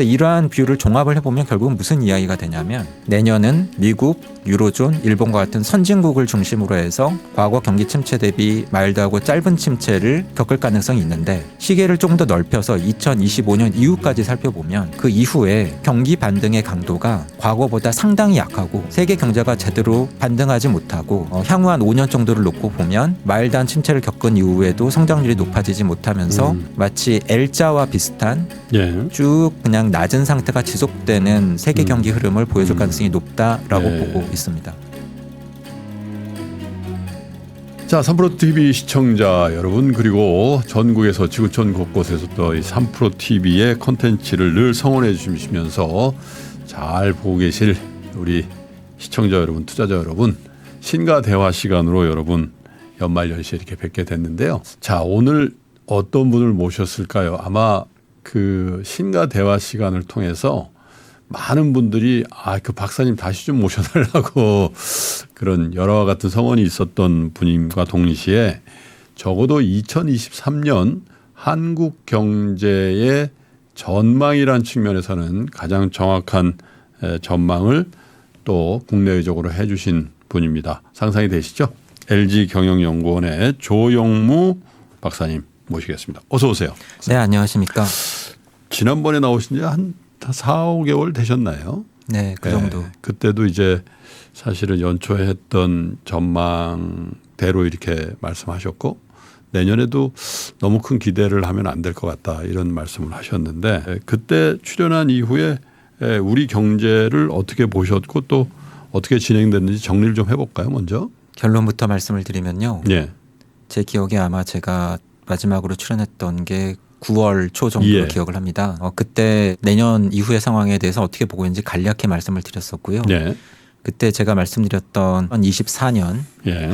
그래서 이러한 뷰를 종합을 해보면 결국은 무슨 이야기가 되냐면 내년은 미국, 유로존, 일본과 같은 선진국을 중심으로 해서 과거 경기 침체 대비 마일드하고 짧은 침체를 겪을 가능성이 있는데 시계를 조금 더 넓혀서 2025년 이후까지 살펴보면 그 이후에 경기 반등의 강도가 과거보다 상당히 약하고 세계 경제가 제대로 반등하지 못하고 향후 한 5년 정도를 놓고 보면 마일드한 침체를 겪은 이후에도 성장률이 높아지지 못하면서 마치 L자와 비슷한 쭉 그냥 낮은 상태가 지속되는 세계 경기 흐름을 보여줄 가능성이 높다라고 보고 있습니다. 자, 3프로TV 시청자 여러분, 그리고 전국에서 지구촌 곳곳에서 또 이 3프로TV의 콘텐츠를 늘 성원해 주시면서 잘 보고 계실 우리 시청자 여러분, 투자자 여러분, 신과 대화 시간으로 여러분 연말연시에 이렇게 뵙게 됐는데요. 자, 오늘 어떤 분을 모셨을까요? 아마 그 신과 대화 시간을 통해서 많은 분들이 그 박사님 다시 좀 모셔달라고 그런 여러와 같은 성원이 있었던 분임과 동시에 적어도 2023년 한국 경제의 전망이란 측면에서는 가장 정확한 전망을 또 국내외적으로 해주신 분입니다. 상상이 되시죠? LG경영연구원의 조영무 박사님 모시겠습니다. 어서 오세요. 네, 안녕하십니까. 지난번에 나오신 지 한 4, 5개월 되셨나요? 네, 그 정도. 그때도 이제 사실은 연초에 했던 전망대로 이렇게 말씀하셨고 내년에도 너무 큰 기대를 하면 안 될 것 같다 이런 말씀을 하셨는데 그때 출연한 이후에 우리 경제를 어떻게 보셨고 또 어떻게 진행됐는지 정리를 좀 해볼까요 먼저? 결론부터 말씀을 드리면요. 예. 제 기억에 아마 제가 마지막으로 출연했던 게 9월 초 정도로 기억을 합니다. 그때 내년 이후의 상황에 대해서 어떻게 보고 있는지 간략히 말씀을 드렸었고요. 그때 제가 말씀드렸던 24년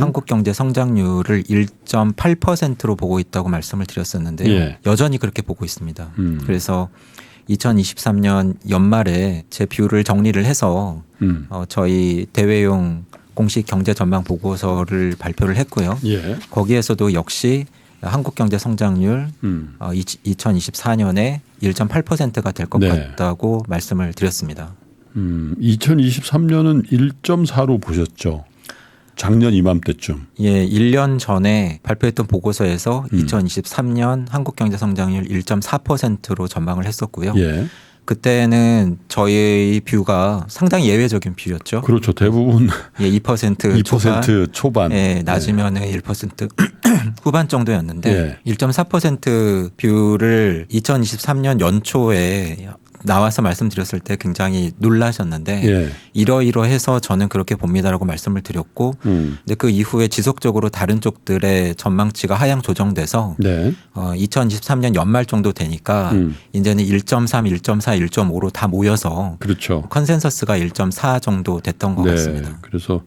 한국 경제 성장률을 1.8%로 보고 있다고 말씀을 드렸었는데요. 여전히 그렇게 보고 있습니다. 그래서 2023년 연말에 제 뷰를 정리를 해서 저희 대외용 공식 경제 전망 보고서를 발표를 했고요. 거기에서도 역시 한국 경제 성장률 2024년에 1.8%가 될 것 같다고 말씀을 드렸습니다. 2023년은 1.4로 보셨죠? 작년 이맘때쯤. 예, 1년 전에 발표했던 보고서에서 2023년 한국 경제 성장률 1.4%로 전망을 했었고요. 그때는 저희 뷰가 상당히 예외적인 뷰였죠. 그렇죠. 대부분 2% 초반. 예, 낮으면은 1% 후반 정도였는데 1.4% 뷰를 2023년 연초에 나와서 말씀드렸을 때 굉장히 놀라셨는데 이러이러해서 저는 그렇게 봅니다라고 말씀을 드렸고 근데 그 이후에 지속적으로 다른 쪽들의 전망치가 하향 조정돼서 2023년 연말 정도 되니까 이제는 1.3, 1.4, 1.5로 다 모여서 컨센서스가 1.4 정도 됐던 것 같습니다. 그래서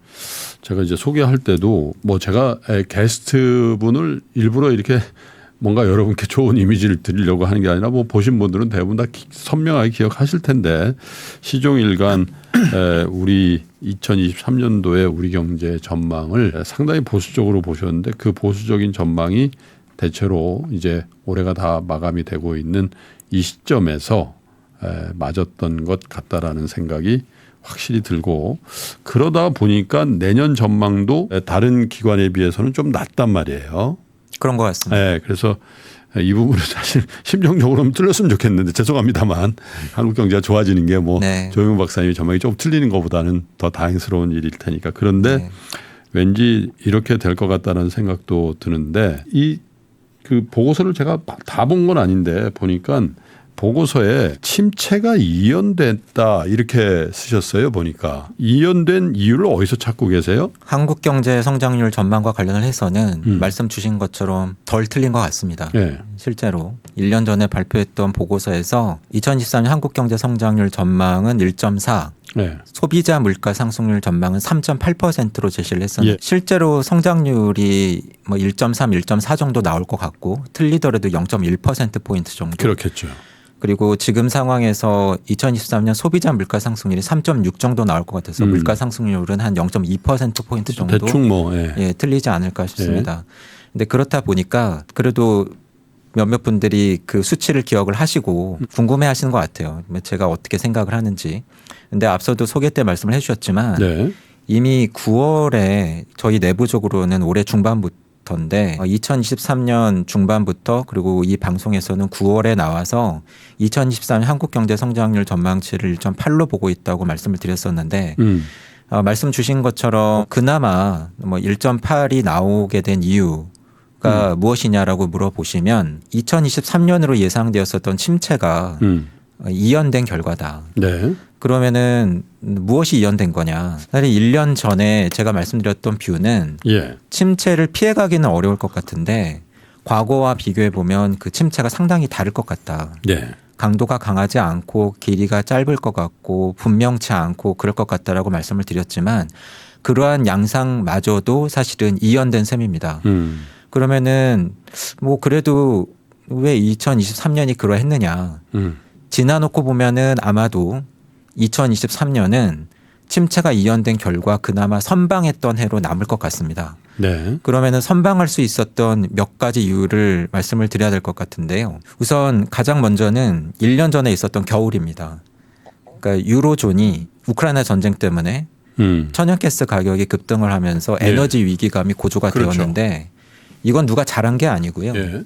제가 이제 소개할 때도 뭐 제가 게스트 분을 일부러 이렇게 뭔가 여러분께 좋은 이미지를 드리려고 하는 게 아니라 뭐 보신 분들은 대부분 다 선명하게 기억하실 텐데 시종일관 우리 2023년도에 우리 경제 전망을 상당히 보수적으로 보셨는데 그 보수적인 전망이 대체로 이제 올해가 다 마감이 되고 있는 이 시점에서 맞았던 것 같다라는 생각이 확실히 들고 그러다 보니까 내년 전망도 다른 기관에 비해서는 좀 낮단 말이에요. 그런 것 같습니다. 네, 그래서 이 부분은 사실 심정적으로는 틀렸으면 좋겠는데 죄송합니다만 한국 경제가 좋아지는 게 뭐 조영무 박사님이 전망이 조금 틀리는 것보다는 더 다행스러운 일일 테니까 그런데 왠지 이렇게 될 것 같다는 생각도 드는데 이 그 보고서를 제가 다 본 건 아닌데 보니까 보고서에 침체가 이연됐다 이렇게 쓰셨어요. 보니까 이연된 이유를 어디서 찾고 계세요? 한국 경제 성장률 전망과 관련을 해서는 말씀 주신 것처럼 덜 틀린 것 같습니다. 실제로 1년 전에 발표했던 보고서에서 2023년 한국 경제 성장률 전망은 1.4 소비자 물가 상승률 전망은 3.8%로 제시를 했었는데 실제로 성장률이 뭐 1.3, 1.4 정도 나올 것 같고 틀리더라도 0.1%포인트 정도. 그렇겠죠. 그리고 지금 상황에서 2023년 소비자 물가 상승률이 3.6 정도 나올 것 같아서 물가 상승률은 한 0.2%포인트 정도 대충 뭐 틀리지 않을까 싶습니다. 근데 그렇다 보니까 그래도 몇몇 분들이 그 수치를 기억을 하시고 궁금해하시는 것 같아요. 제가 어떻게 생각을 하는지. 근데 앞서도 소개 때 말씀을 해주셨지만 네. 이미 9월에 저희 내부적으로는 올해 중반부터인데 2023년 중반부터 그리고 이 방송에서는 9월에 나와서 2023년 한국 경제 성장률 전망치를 1.8로 보고 있다고 말씀을 드렸었는데 말씀 주신 것처럼 그나마 뭐 1.8이 나오게 된 이유가 무엇이냐라고 물어보시면 2023년으로 예상되었었던 침체가 이연된 결과다. 네. 그러면은 무엇이 이연된 거냐? 사실 1년 전에 제가 말씀드렸던 뷰는 예. 침체를 피해가기는 어려울 것 같은데 과거와 비교해 보면 그 침체가 상당히 다를 것 같다. 네. 강도가 강하지 않고 길이가 짧을 것 같고 분명치 않고 그럴 것 같다라고 말씀을 드렸지만 그러한 양상마저도 사실은 이연된 셈입니다. 그러면은 뭐 그래도 왜 2023년이 그러했느냐? 지나놓고 보면은 아마도 2023년은 침체가 이연된 결과 그나마 선방했던 해로 남을 것 같습니다. 네. 그러면은 선방할 수 있었던 몇 가지 이유를 말씀을 드려야 될 것 같은데요. 우선 가장 먼저는 1년 전에 있었던 겨울입니다. 그러니까 유로존이 우크라이나 전쟁 때문에 천연가스 가격이 급등을 하면서 에너지 위기감이 고조가 그렇죠. 되었는데 이건 누가 잘한 게 아니고요. 예.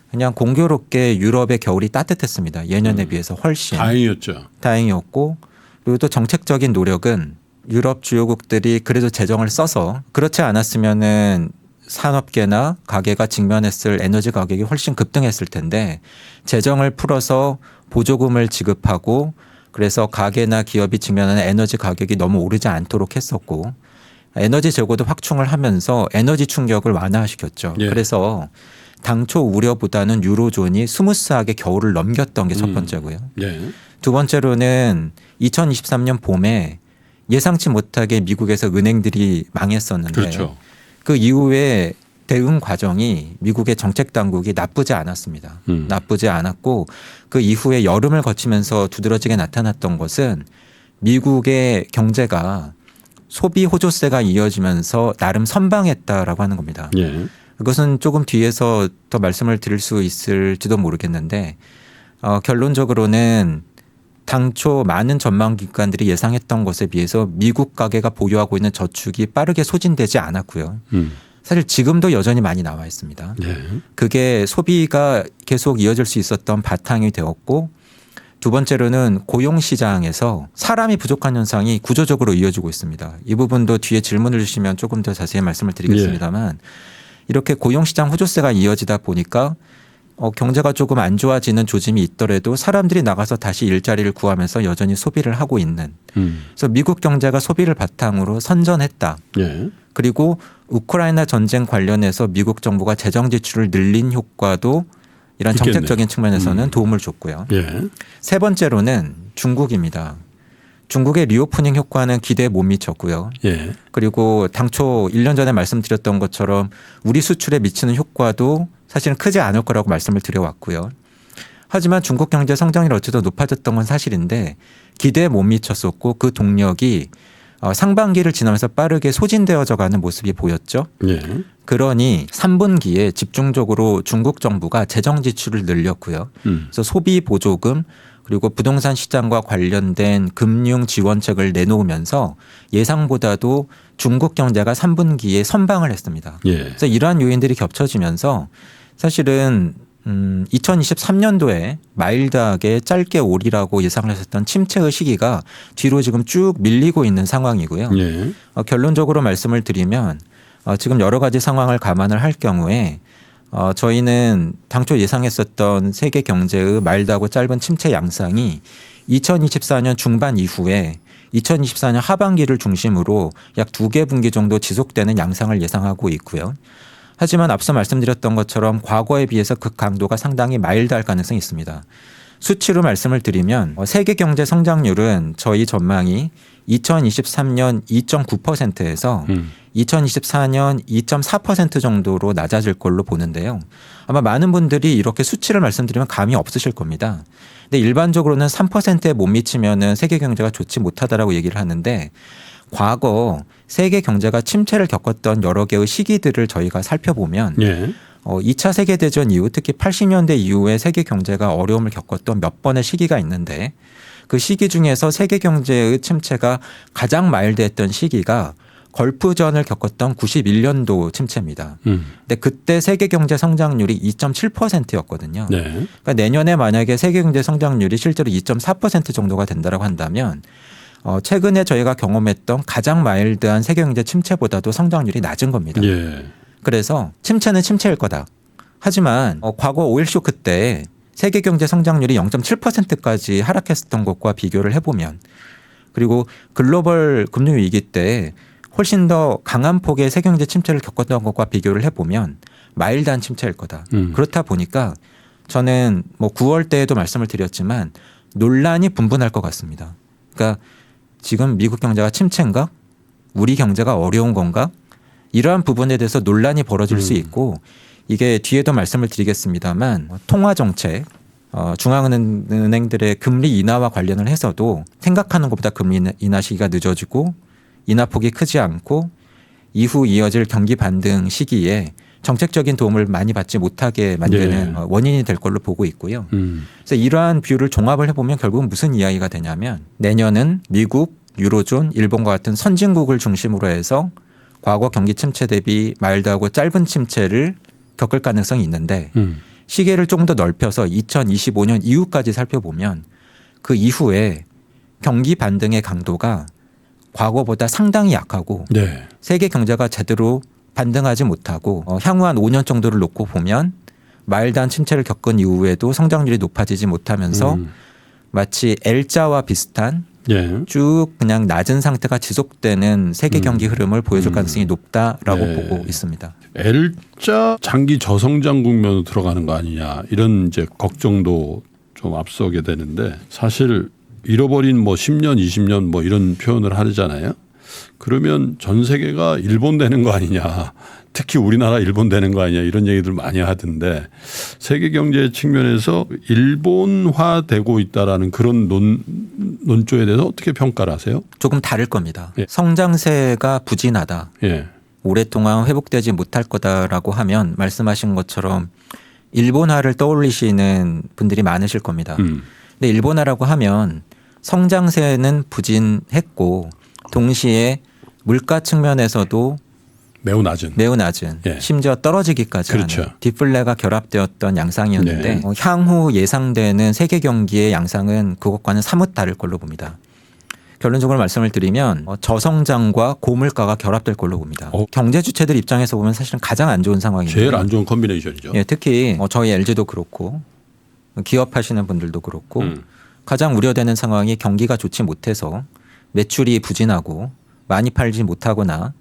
그냥 공교롭게 유럽의 겨울이 따뜻했습니다. 예년에 비해서 훨씬. 다행이었죠. 다행이었고 그리고 또 정책적인 노력은 유럽 주요국들이 그래도 재정을 써서 그렇지 않았으면은 산업계나 가게가 직면했을 에너지 가격이 훨씬 급등했을 텐데 재정을 풀어서 보조금을 지급하고 그래서 가게나 기업이 직면하는 에너지 가격이 너무 오르지 않도록 했었고 에너지 재고도 확충을 하면서 에너지 충격을 완화시켰죠. 예. 그래서 당초 우려보다는 유로존이 스무스하게 겨울을 넘겼던 게 첫 번째고요. 네. 두 번째로는 2023년 봄에 예상치 못하게 미국에서 은행들이 망했었는데 그렇죠. 그 이후에 대응 과정이 미국의 정책 당국이 나쁘지 않았습니다. 나쁘지 않았고 그 이후에 여름을 거치면서 두드러지게 나타났던 것은 미국의 경제가 소비 호조세가 이어지면서 나름 선방했다라고 하는 겁니다. 예. 그것은 조금 뒤에서 더 말씀을 드릴 수 있을지도 모르겠는데 결론적으로는 당초 많은 전망 기관들이 예상했던 것에 비해서 미국 가계가 보유하고 있는 저축이 빠르게 소진되지 않았고요. 사실 지금도 여전히 많이 나와 있습니다. 네. 그게 소비가 계속 이어질 수 있었던 바탕이 되었고 두 번째로는 고용 시장에서 사람이 부족한 현상이 구조적으로 이어지고 있습니다. 이 부분도 뒤에 질문을 주시면 조금 더 자세히 말씀을 드리겠습니다만 이렇게 고용 시장 호조세가 이어지다 보니까 경제가 조금 안 좋아지는 조짐이 있더라도 사람들이 나가서 다시 일자리를 구하면서 여전히 소비를 하고 있는. 그래서 미국 경제가 소비를 바탕으로 선전했다. 예. 그리고 우크라이나 전쟁 관련해서 미국 정부가 재정 지출을 늘린 효과도 이런 있겠네요. 정책적인 측면에서는 도움을 줬고요. 예. 세 번째로는 중국입니다. 중국의 리오프닝 효과는 기대에 못 미쳤고요. 예. 그리고 당초 1년 전에 말씀드렸던 것처럼 우리 수출에 미치는 효과도 사실은 크지 않을 거라고 말씀을 드려왔고요. 하지만 중국 경제 성장률이 어쨌든 높아졌던 건 사실인데 기대에 못 미쳤었고 그 동력이 상반기를 지나면서 빠르게 소진되어져 가는 모습이 보였죠. 예. 그러니 3분기에 집중적으로 중국 정부가 재정 지출을 늘렸고요. 그래서 소비 보조금 그리고 부동산 시장과 관련된 금융 지원책을 내놓으면서 예상보다도 중국 경제가 3분기에 선방을 했습니다. 예. 그래서 이러한 요인들이 겹쳐지면서 사실은 2023년도에 마일드하게 짧게 오리라고 예상을 했었던 침체의 시기가 뒤로 지금 쭉 밀리고 있는 상황이고요. 예. 결론적으로 말씀을 드리면 지금 여러 가지 상황을 감안을 할 경우에 저희는 당초 예상했었던 세계 경제의 마일드하고 짧은 침체 양상이 2024년 중반 이후에 2024년 하반기를 중심으로 약 2개 분기 정도 지속되는 양상을 예상하고 있고요. 하지만 앞서 말씀드렸던 것처럼 과거에 비해서 그 강도가 상당히 마일드할 가능성이 있습니다. 수치로 말씀을 드리면 세계 경제 성장률은 저희 전망이 2023년 2.9%에서 2024년 2.4% 정도로 낮아질 걸로 보는데요. 아마 많은 분들이 이렇게 수치를 말씀드리면 감이 없으실 겁니다. 근데 일반적으로는 3%에 못 미치면은 세계 경제가 좋지 못하다라고 얘기를 하는데 과거 세계 경제가 침체를 겪었던 여러 개의 시기들을 저희가 살펴보면 예. 2차 세계대전 이후 특히 80년대 이후에 세계 경제가 어려움을 겪었던 몇 번의 시기가 있는데 그 시기 중에서 세계 경제의 침체가 가장 마일드했던 시기가 걸프전을 겪었던 91년도 침체입니다. 근데 그때 세계 경제 성장률이 2.7%였거든요. 네. 그러니까 내년에 만약에 세계 경제 성장률이 실제로 2.4% 정도가 된다고 한다면 최근에 저희가 경험했던 가장 마일드한 세계 경제 침체보다도 성장률이 낮은 겁니다. 예. 그래서 침체는 침체일 거다. 하지만 과거 오일 쇼크 때 세계 경제 성장률이 0.7%까지 하락했었던 것과 비교를 해보면 그리고 글로벌 금융위기 때 훨씬 더 강한 폭의 세계 경제 침체를 겪었던 것과 비교를 해보면 마일드한 침체일 거다. 그렇다 보니까 저는 9월 때에도 말씀을 드렸지만 논란이 분분할 것 같습니다. 그러니까 지금 미국 경제가 침체인가? 우리 경제가 어려운 건가? 이러한 부분에 대해서 논란이 벌어질 수 있고 이게 뒤에도 말씀을 드리겠습니다만 통화정책 중앙은행들의 금리 인하와 관련을 해서도 생각하는 것보다 금리 인하 시기가 늦어지고 인하폭이 크지 않고 이후 이어질 경기 반등 시기에 정책적인 도움을 많이 받지 못하게 만드는 원인이 될 걸로 보고 있고요. 그래서 이러한 뷰를 종합을 해보면 결국은 무슨 이야기가 되냐면 내년은 미국, 유로존, 일본과 같은 선진국을 중심으로 해서 과거 경기 침체 대비 마일드하고 짧은 침체를 겪을 가능성이 있는데 시계를 조금 더 넓혀서 2025년 이후까지 살펴보면 그 이후에 경기 반등의 강도가 과거보다 상당히 약하고 네. 세계 경제가 제대로 반등하지 못하고 향후 한 5년 정도를 놓고 보면 마일드한 침체를 겪은 이후에도 성장률이 높아지지 못하면서 마치 L자와 비슷한 쭉 그냥 낮은 상태가 지속되는 세계 경기 흐름을 보여줄 가능성이 높다라고 보고 있습니다. L자 장기 저성장 국면으로 들어가는 거 아니냐 이런 이제 걱정도 좀 앞서게 되는데 사실 잃어버린 10년, 20년 이런 표현을 하잖아요. 그러면 전 세계가 일본 되는 거 아니냐. 특히 우리나라 일본 되는 거 아니냐 이런 얘기들 많이 하던데 세계 경제 측면에서 일본화되고 있다라는 그런 논조에 대해서 어떻게 평가를 하세요? 조금 다를 겁니다. 예. 성장세가 부진하다. 예. 오랫동안 회복되지 못할 거다라고 하면 말씀하신 것처럼 일본화를 떠올리시는 분들이 많으실 겁니다. 근데 일본화라고 하면 성장세는 부진했고 동시에 물가 측면에서도 매우 낮은 예. 심지어 떨어지기까지 그렇죠. 하는 디플레가 결합되었던 양상이었는데 네. 향후 예상되는 세계 경기의 양상은 그것과는 사뭇 다를 걸로 봅니다. 결론적으로 말씀을 드리면 저성장과 고물가가 결합될 걸로 봅니다. 경제 주체들 입장에서 보면 사실은 가장 안 좋은 상황입니다. 제일 안 좋은 컨비네이션이죠. 예, 특히 저희 LG도 그렇고 기업하시는 분들도 그렇고 가장 우려되는 상황이 경기가 좋지 못해서 매출이 부진하고 많이 팔지 못하거나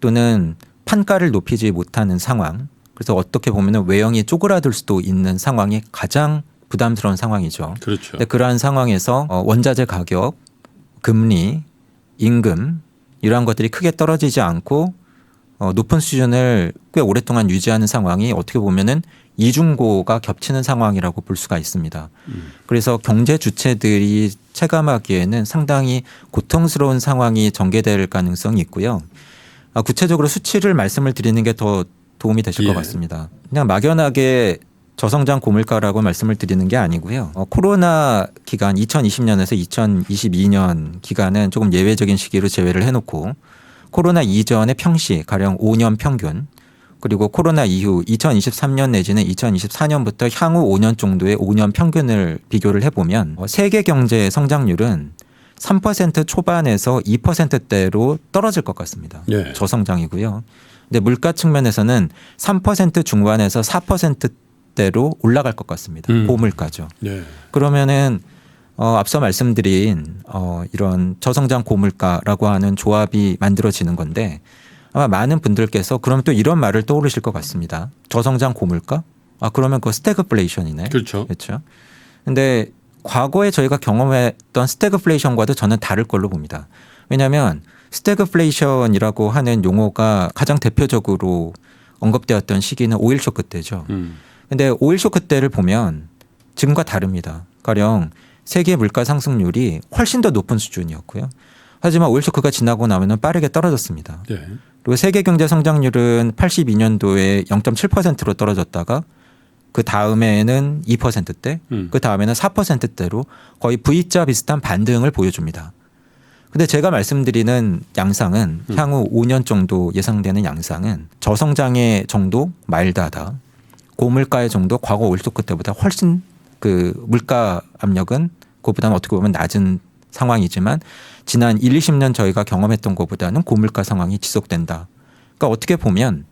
또는 판가를 높이지 못하는 상황. 그래서 어떻게 보면 외형이 쪼그라들 수도 있는 상황이 가장 부담스러운 상황이죠. 그렇죠. 근데 그러한 상황에서 원자재 가격, 금리, 임금 이러한 것들이 크게 떨어지지 않고 높은 수준을 꽤 오랫동안 유지하는 상황이 어떻게 보면은 이중고가 겹치는 상황이라고 볼 수가 있습니다. 그래서 경제 주체들이 체감하기에는 상당히 고통스러운 상황이 전개될 가능성이 있고요. 구체적으로 수치를 말씀을 드리는 게 더 도움이 되실 것 같습니다. 그냥 막연하게 저성장 고물가라고 말씀을 드리는 게 아니고요. 코로나 기간 2020년에서 2022년 기간은 조금 예외적인 시기로 제외를 해놓고 코로나 이전의 평시 가령 5년 평균 그리고 코로나 이후 2023년 내지는 2024년부터 향후 5년 정도의 5년 평균을 비교를 해보면 세계 경제의 성장률은 3% 초반에서 2%대로 떨어질 것 같습니다. 예. 저성장이고요. 근데 물가 측면에서는 3% 중반에서 4%대로 올라갈 것 같습니다. 고물가죠. 예. 그러면은 앞서 말씀드린 이런 저성장 고물가라고 하는 조합이 만들어지는 건데 아마 많은 분들께서 그러면 또 이런 말을 떠오르실 것 같습니다. 저성장 고물가? 그러면 그거 스태그플레이션이네. 그렇죠. 그렇죠. 근데 과거에 저희가 경험했던 스태그플레이션과도 저는 다를 걸로 봅니다. 왜냐하면 스태그플레이션이라고 하는 용어가 가장 대표적으로 언급되었던 시기는 오일 쇼크 때죠. 근데 오일 쇼크 때를 보면 지금과 다릅니다. 가령 세계 물가 상승률이 훨씬 더 높은 수준이었고요. 하지만 오일 쇼크가 지나고 나면 빠르게 떨어졌습니다. 네. 그리고 세계 경제 성장률은 82년도에 0.7%로 떨어졌다가 그 다음에는 2%대, 그 다음에는 4%대로 거의 V자 비슷한 반등을 보여줍니다. 근데 제가 말씀드리는 양상은 향후 5년 정도 예상되는 양상은 저성장의 정도 마일드하다. 고물가의 정도 과거 올쇼크 때보다 훨씬 그 물가 압력은 그보다는 어떻게 보면 낮은 상황이지만 지난 1, 20년 저희가 경험했던 것보다는 고물가 상황이 지속된다. 그러니까 어떻게 보면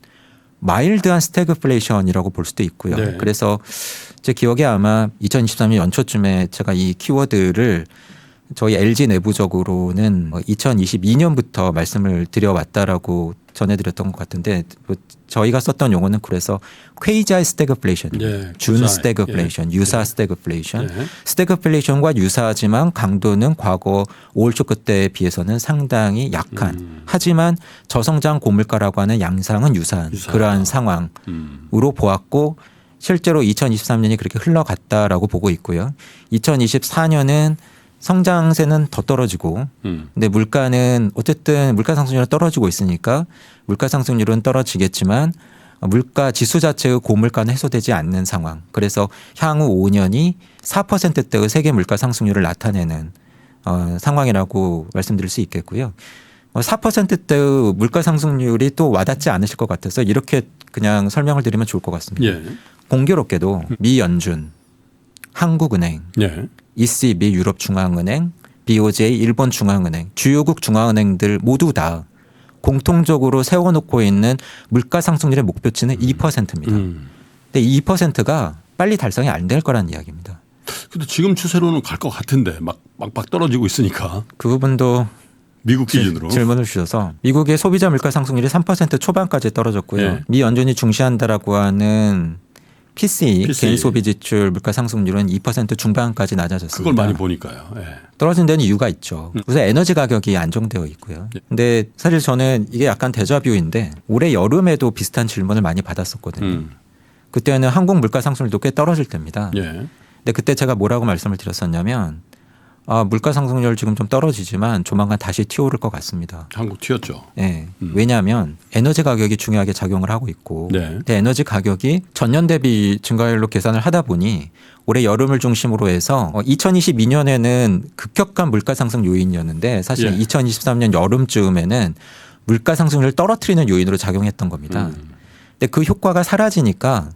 마일드한 스태그플레이션이라고 볼 수도 있고요. 네. 그래서 제 기억에 아마 2023년 연초쯤에 제가 이 키워드를 저희 LG 내부적으로는 2022년부터 말씀을 드려왔다라고 전해드렸던 것 같은데 저희가 썼던 용어는 그래서 퀘이자이 스태그플레이션, 예, 준 유사. 스태그플레이션, 유사 예. 스태그플레이션. 예. 스태그플레이션과 유사하지만 강도는 과거 5월 초 그때에 비해서는 상당히 약한. 하지만 저성장 고물가라고 하는 양상은 유사한 유사하다. 그러한 상황으로 보았고 실제로 2023년이 그렇게 흘러갔다라고 보고 있고요. 2024년은 성장세는 더 떨어지고 근데 물가는 어쨌든 물가 상승률은 떨어지고 있으니까 물가 상승률은 떨어지겠지만 물가 지수 자체의 고물가는 해소되지 않는 상황. 그래서 향후 5년이 4%대의 세계 물가 상승률을 나타내는 상황이라고 말씀드릴 수 있겠고요. 4%대의 물가 상승률이 또 와닿지 않으실 것 같아서 이렇게 그냥 설명을 드리면 좋을 것 같습니다. 예. 공교롭게도 미 연준, 한국은행, 예. ECB 유럽중앙은행, BOJ 일본중앙은행, 주요국 중앙은행들 모두 다 공통적으로 세워놓고 있는 물가 상승률의 목표치는 2%입니다. 근데 2%가 빨리 달성이 안 될 거란 이야기입니다. 근데 지금 추세로는 갈 것 같은데 막 떨어지고 있으니까 그 부분도 미국 기준으로 질문을 주셔서 미국의 소비자 물가 상승률이 3% 초반까지 떨어졌고요. 예. 미 연준이 중시한다라고 하는 PCE 개인 소비 지출 물가 상승률은 2% 중반까지 낮아졌습니다. 그걸 많이 보니까요. 예. 떨어진 데는 이유가 있죠. 우선 에너지 가격이 안정되어 있고요. 근데 사실 저는 이게 약간 데자뷰인데 올해 여름에도 비슷한 질문을 많이 받았었거든요. 그때는 한국 물가 상승률도 꽤 떨어질 때입니다. 예. 근데 그때 제가 뭐라고 말씀을 드렸었냐면 물가 상승률 지금 좀 떨어지지만 조만간 다시 튀어오를 것 같습니다. 한국 튀었죠. 네. 왜냐하면 에너지 가격이 중요하게 작용을 하고 있고 네. 근데 에너지 가격이 전년 대비 증가율로 계산을 하다 보니 올해 여름을 중심으로 해서 2022년에는 급격한 물가 상승 요인이었는데 사실 예. 2023년 여름쯤에는 물가 상승률을 떨어뜨리는 요인으로 작용했던 겁니다. 근데 그 효과가 사라지니까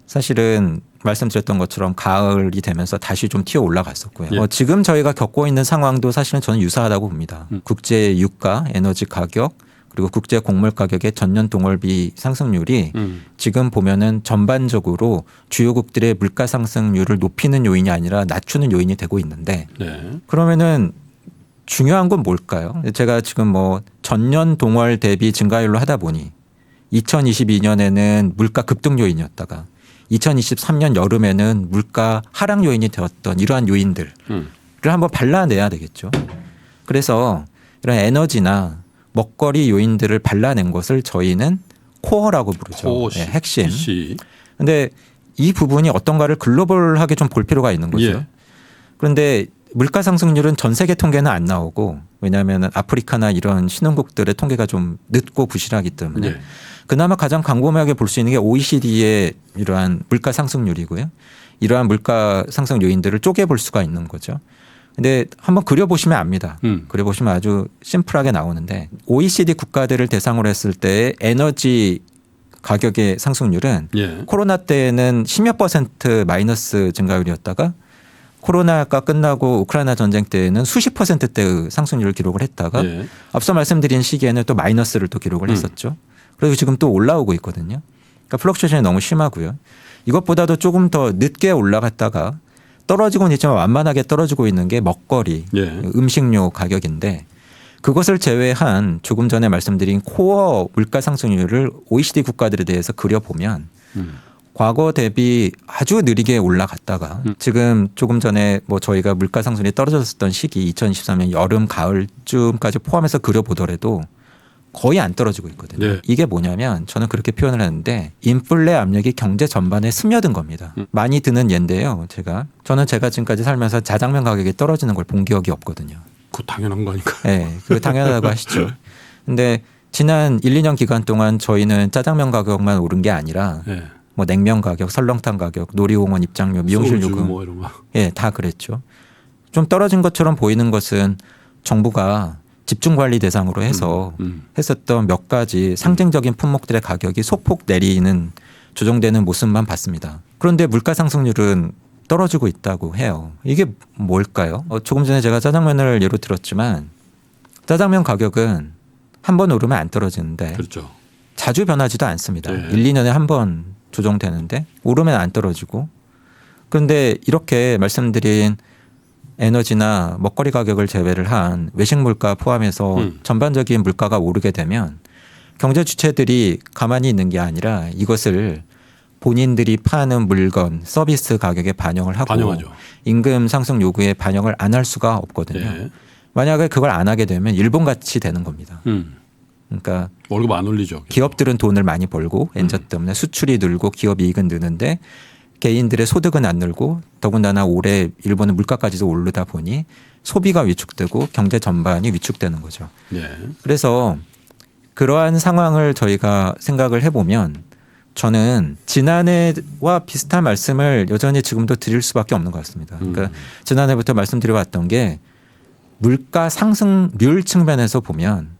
사실은 말씀드렸던 것처럼 가을이 되면서 다시 좀 튀어 올라갔었고요. 예. 지금 저희가 겪고 있는 상황도 사실은 저는 유사하다고 봅니다. 국제 유가, 에너지 가격 그리고 국제 곡물 가격의 전년 동월비 상승률이 지금 보면은 전반적으로 주요국들의 물가 상승률을 높이는 요인이 아니라 낮추는 요인이 되고 있는데 네. 그러면은 중요한 건 뭘까요? 제가 지금 뭐 전년 동월 대비 증가율로 하다 보니 2022년에는 물가 급등 요인이었다가 2023년 여름에는 물가 하락 요인이 되었던 이러한 요인들을 한번 발라내야 되겠죠. 그래서 이런 에너지나 먹거리 요인들을 발라낸 것을 저희는 코어라고 부르죠. 네, 핵심. 그런데 이 부분이 어떤가를 글로벌하게 좀 볼 필요가 있는 거죠. 예. 그런데 물가 상승률은 전 세계 통계는 안 나오고 왜냐하면 아프리카나 이런 신흥국들의 통계가 좀 늦고 부실하기 때문에 예. 그나마 가장 광범위하게 볼 수 있는 게 OECD의 이러한 물가 상승률이고요. 이러한 물가 상승 요인들을 쪼개 볼 수가 있는 거죠. 근데 한번 그려보시면 압니다. 그려보시면 아주 심플하게 나오는데 OECD 국가들을 대상으로 했을 때 에너지 가격의 상승률은 예. 코로나 때는 10몇 % 마이너스 증가율이었다가 코로나가 끝나고 우크라이나 전쟁 때에는 수십 %대의 상승률을 기록을 했다가 예. 앞서 말씀드린 시기에는 또 마이너스를 또 기록을 했었죠. 그리고 지금 또 올라오고 있거든요. 그러니까 플럭추에이션이 너무 심하고요. 이것보다도 조금 더 늦게 올라갔다가 떨어지고는 있지만 완만하게 떨어지고 있는 게 먹거리, 예. 음식료 가격인데 그것을 제외한 조금 전에 말씀드린 코어 물가 상승률을 OECD 국가들에 대해서 그려보면 과거 대비 아주 느리게 올라갔다가 지금 조금 전에 뭐 저희가 물가 상승률이 떨어졌었던 시기 2023년 여름 가을쯤까지 포함해서 그려보더라도 거의 안 떨어지고 있거든요. 네. 이게 뭐냐면 저는 그렇게 표현을 하는데 인플레 압력이 경제 전반에 스며든 겁니다. 많이 드는 예인데요. 저는 제가 지금까지 살면서 자장면 가격이 떨어지는 걸 본 기억이 없거든요. 그 당연한 거니까. 네, 그거 당연하다고 하시죠. 근데 지난 1, 2년 기간 동안 저희는 짜장면 가격만 오른 게 아니라 예. 뭐 냉면 가격, 설렁탕 가격, 놀이공원 입장료, 미용실 소주 요금 뭐 이런 거. 예, 다 그랬죠. 좀 떨어진 것처럼 보이는 것은 정부가 집중 관리 대상으로 해서 했었던 몇 가지 상징적인 품목들의 가격이 소폭 내리는 조정되는 모습만 봤습니다. 그런데 물가 상승률은 떨어지고 있다고 해요. 이게 뭘까요? 조금 전에 제가 짜장면을 예로 들었지만 짜장면 가격은 한 번 오르면 안 떨어지는데 그렇죠. 자주 변하지도 않습니다. 네. 1, 2년에 한 번 조정되는데 오르면 안 떨어지고. 그런데 이렇게 말씀드린 에너지나 먹거리 가격을 제외를 한 외식 물가 포함해서 전반적인 물가가 오르게 되면 경제 주체들이 가만히 있는 게 아니라 이것을 본인들이 파는 물건, 서비스 가격에 반영을 하고 반영하죠. 임금 상승 요구에 반영을 안 할 수가 없거든요. 예. 만약에 그걸 안 하게 되면 일본 같이 되는 겁니다. 그러니까 월급 안 올리죠. 기업들은 돈을 많이 벌고 엔저 때문에 수출이 늘고 기업 이익은 느는데 개인들의 소득은 안 늘고 더군다나 올해 일본은 물가까지도 오르다 보니 소비가 위축되고 경제 전반이 위축되는 거죠. 예. 그래서 그러한 상황을 저희가 생각을 해보면 저는 지난해와 비슷한 말씀을 여전히 지금도 드릴 수밖에 없는 것 같습니다. 그러니까 지난해부터 말씀드려왔던 게 물가 상승률 측면에서 보면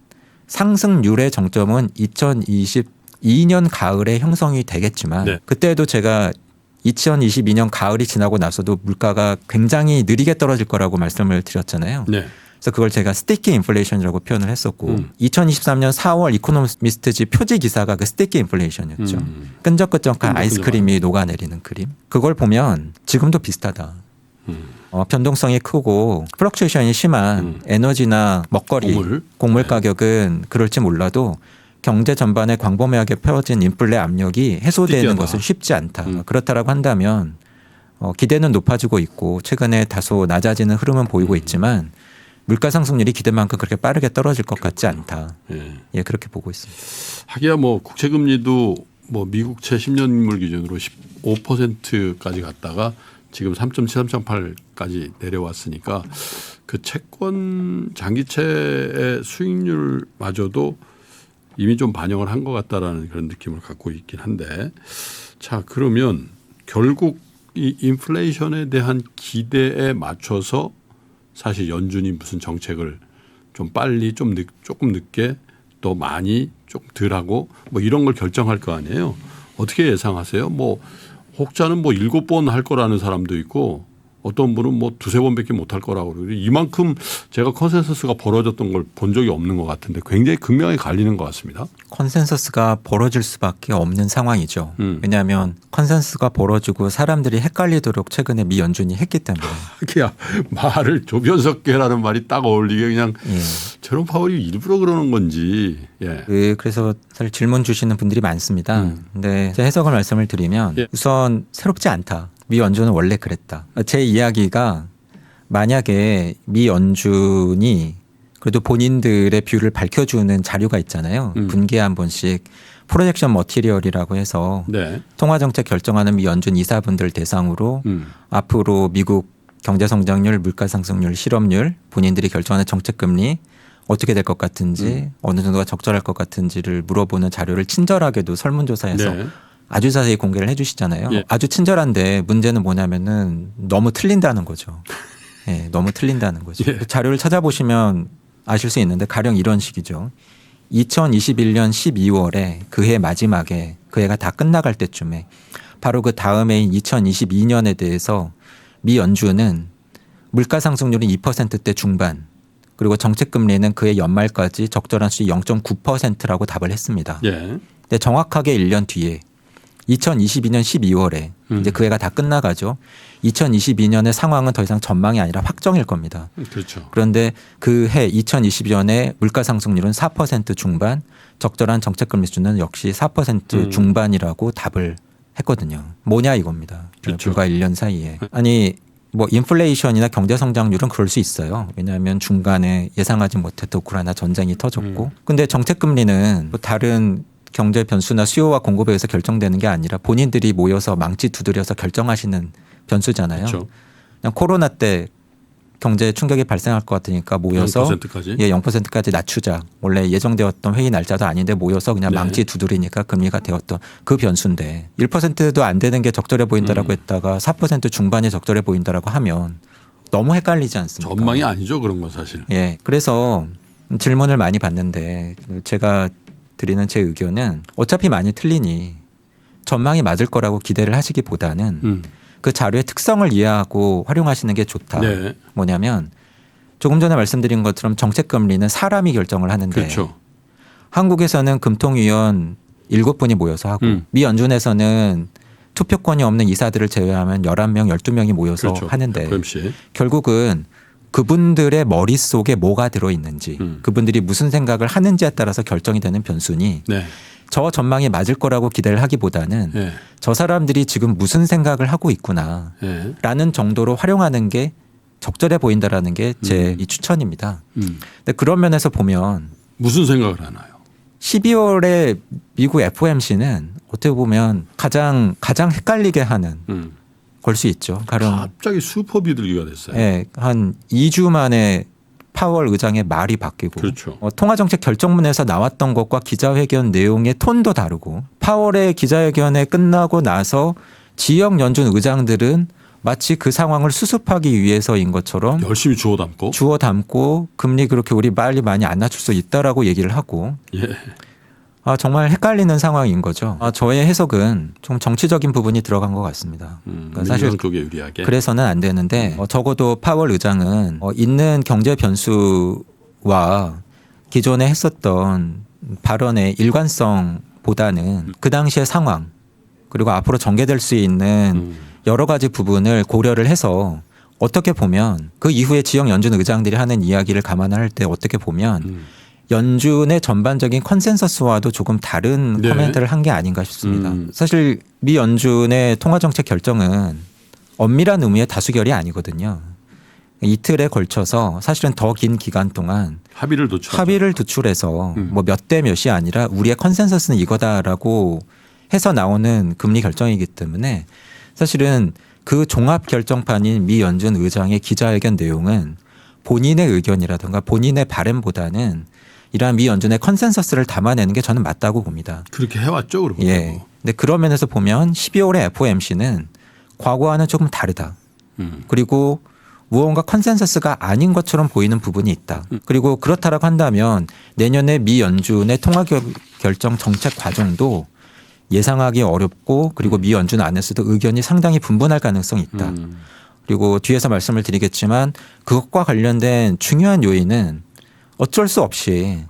상승률의 정점은 2022년 가을에 형성이 되겠지만 네. 그때도 제가 2022년 가을이 지나고 나서도 물가가 굉장히 느리게 떨어질 거라고 말씀을 드렸잖아요. 네. 그래서 그걸 제가 스티키 인플레이션이라고 표현을 했었고 2023년 4월 이코노미스트지 표지 기사가 그 스티키 인플레이션이었죠. 끈적끈적한 아이스크림이 녹아내리는 그림. 그걸 보면 지금도 비슷하다. 변동성이 크고 플럭추에이션이 심한 에너지나 먹거리, 곡물 가격은 그럴지 몰라도 경제 전반에 광범위하게 펴진 인플레 압력이 해소되는 스티키하다. 것은 쉽지 않다. 그렇다라고 한다면 기대는 높아지고 있고 최근에 다소 낮아지는 흐름은 보이고 있지만 물가 상승률이 기대만큼 그렇게 빠르게 떨어질 것 같지 않다. 예. 예, 그렇게 보고 있습니다. 하기야 뭐 국채 금리도 뭐 미국채 10년물 기준으로 15%까지 갔다가 지금 3.7, 3.8까지 내려왔으니까 그 채권 장기채의 수익률마저도 이미 좀 반영을 한 것 같다라는 그런 느낌을 갖고 있긴 한데 자 그러면 결국 이 인플레이션에 대한 기대에 맞춰서 사실 연준이 무슨 정책을 좀 빨리 조금 늦게 또 많이 조금 덜하고 뭐 이런 걸 결정할 거 아니에요. 어떻게 예상하세요? 뭐 혹자는 뭐 7번 할 거라는 사람도 있고 어떤 분은 뭐 2-3번밖에 못 할 거라고 그러고 이만큼 제가 컨센서스가 벌어졌던 걸 본 적이 없는 것 같은데 굉장히 극명하게 갈리는 것 같습니다. 컨센서스가 벌어질 수밖에 없는 상황이죠. 왜냐하면 컨센서스가 벌어지고 사람들이 헷갈리도록 최근에 미 연준이 했기 때문에. 그냥 말을 조변석계라는 말이 딱 어울리게 그냥 예. 제롬 파월이 일부러 그러는 건지. 예. 그래서 사실 질문 주시는 분들이 많습니다. 근데 제 해석을 말씀을 드리면 예. 우선 새롭지 않다. 미 연준은 원래 그랬다. 제 이야기가 만약에 미 연준이 그래도 본인들의 뷰를 밝혀주는 자료가 있잖아요. 분기에 한 번씩 프로젝션 머티리얼이라고 해서 네. 통화정책 결정하는 미 연준 이사분들 대상으로 앞으로 미국 경제성장률, 물가상승률, 실업률, 본인들이 결정하는 정책금리 어떻게 될 것 같은지 어느 정도가 적절할 것 같은지를 물어보는 자료를 친절하게도 설문조사에서 네. 아주 자세히 공개를 해 주시잖아요. 예. 아주 친절한데 문제는 뭐냐면은 너무 틀린다는 거죠. 예, 너무 틀린다는 거죠. 예. 자료를 찾아보시면 아실 수 있는데 가령 이런 식이죠. 2021년 12월에 그해 마지막에 그 해가 다 끝나갈 때쯤에 바로 그 다음 해인 2022년에 대해서 미 연준은 물가 상승률은 2%대 중반 그리고 정책 금리는 그해 연말까지 적절한 수익 0.9%라고 답을 했습니다. 예. 근데 정확하게 1년 뒤에 2022년 12월에 이제 그 해가 다 끝나가죠. 2022년의 상황은 더 이상 전망이 아니라 확정일 겁니다. 그렇죠. 그런데 그 해 2022년에 물가 상승률은 4% 중반, 적절한 정책 금리 수준은 역시 4% 중반이라고 답을 했거든요. 뭐냐 이겁니다. 그렇죠. 불과 1년 사이에. 아니 뭐 인플레이션이나 경제 성장률은 그럴 수 있어요. 왜냐하면 중간에 예상하지 못했던 우크라이나 전쟁이 터졌고. 근데 정책 금리는 뭐 다른 경제 변수나 수요와 공급에 의해서 결정되는 게 아니라 본인들이 모여서 망치 두드려서 결정하시는 변수잖아요. 그렇죠. 그냥 코로나 때 경제 충격이 발생할 것 같으니까 모여서 0%까지? 예, 0%까지 낮추자. 원래 예정되었던 회의 날짜도 아닌데 모여서 그냥 네. 망치 두드리니까 금리가 되었던 그 변수인데 1%도 안 되는 게 적절해 보인다라고 했다가 4% 중반이 적절해 보인다라고 하면 너무 헷갈리지 않습니까? 전망이 아니죠 그런 건 사실. 예. 그래서 질문을 많이 받는데 제가 드리는 제 의견은 어차피 많이 틀리니 전망이 맞을 거라고 기대를 하시기보다는 그 자료의 특성을 이해하고 활용하시는 게 좋다. 네. 뭐냐면 조금 전에 말씀드린 것처럼 정책금리는 사람이 결정을 하는데 그렇죠. 한국에서는 금통위원 7분이 모여서 하고 미 연준에서는 투표권이 없는 이사들을 제외하면 11명, 12명이 모여서 그렇죠. 하는데 FOMC. 결국은 그분들의 머릿속에 뭐가 들어있는지 그분들이 무슨 생각을 하는지에 따라서 결정이 되는 변수니 네. 저 전망이 맞을 거라고 기대를 하기보다는 네. 저 사람들이 지금 무슨 생각을 하고 있구나 네. 라는 정도로 활용하는 게 적절해 보인다라는 게 제 이 추천입니다. 근데 그런 면에서 보면 무슨 생각을 하나요? 12월에 미국 FOMC는 어떻게 보면 가장 헷갈리게 하는 걸 수 있죠. 가령 갑자기 슈퍼 비둘기가 됐어요. 예, 한 2주 만에 파월 의장의 말이 바뀌고 그렇죠. 통화정책 결정문에서 나왔던 것과 기자회견 내용의 톤도 다르고 파월의 기자회견에 끝나고 나서 지역 연준 의장들은 마치 그 상황을 수습하기 위해서인 것처럼 열심히 주워 담고. 주워 담고 금리 그렇게 우리 빨리 많이 안 낮출 수 있다라고 얘기를 하고 예. 정말 헷갈리는 상황인 거죠. 저의 해석은 좀 정치적인 부분이 들어간 것 같습니다. 그러니까 사실 민주당 쪽에 유리하게. 그래서는 안 되는데 적어도 파월 의장은 있는 경제 변수와 기존에 했었던 발언의 일관성보다는 그 당시의 상황 그리고 앞으로 전개될 수 있는 여러 가지 부분을 고려를 해서 어떻게 보면 그 이후에 지역 연준 의장들이 하는 이야기를 감안할 때 어떻게 보면 연준의 전반적인 컨센서스와도 조금 다른 네. 코멘트를 한 게 아닌가 싶습니다. 사실 미 연준의 통화정책 결정은 엄밀한 의미의 다수결이 아니거든요. 이틀에 걸쳐서 사실은 더 긴 기간 동안 합의를 도출. 합의를 도출해서 뭐 몇 대 몇이 아니라 우리의 컨센서스는 이거다라고 해서 나오는 금리 결정이기 때문에 사실은 그 종합 결정판인 미 연준 의장의 기자회견 내용은 본인의 의견이라든가 본인의 바램보다는 이러한 미 연준의 컨센서스를 담아내는 게 저는 맞다고 봅니다. 그렇게 해왔죠, 그러고. 예. 근데 그런 면에서 보면 12월의 FOMC는 과거와는 조금 다르다. 그리고 무언가 컨센서스가 아닌 것처럼 보이는 부분이 있다. 그리고 그렇다라고 한다면 내년에 미 연준의 통화 결정 정책 과정도 예상하기 어렵고 그리고 미 연준 안에서도 의견이 상당히 분분할 가능성이 있다. 그리고 뒤에서 말씀을 드리겠지만 그것과 관련된 중요한 요인은 어쩔 수 없이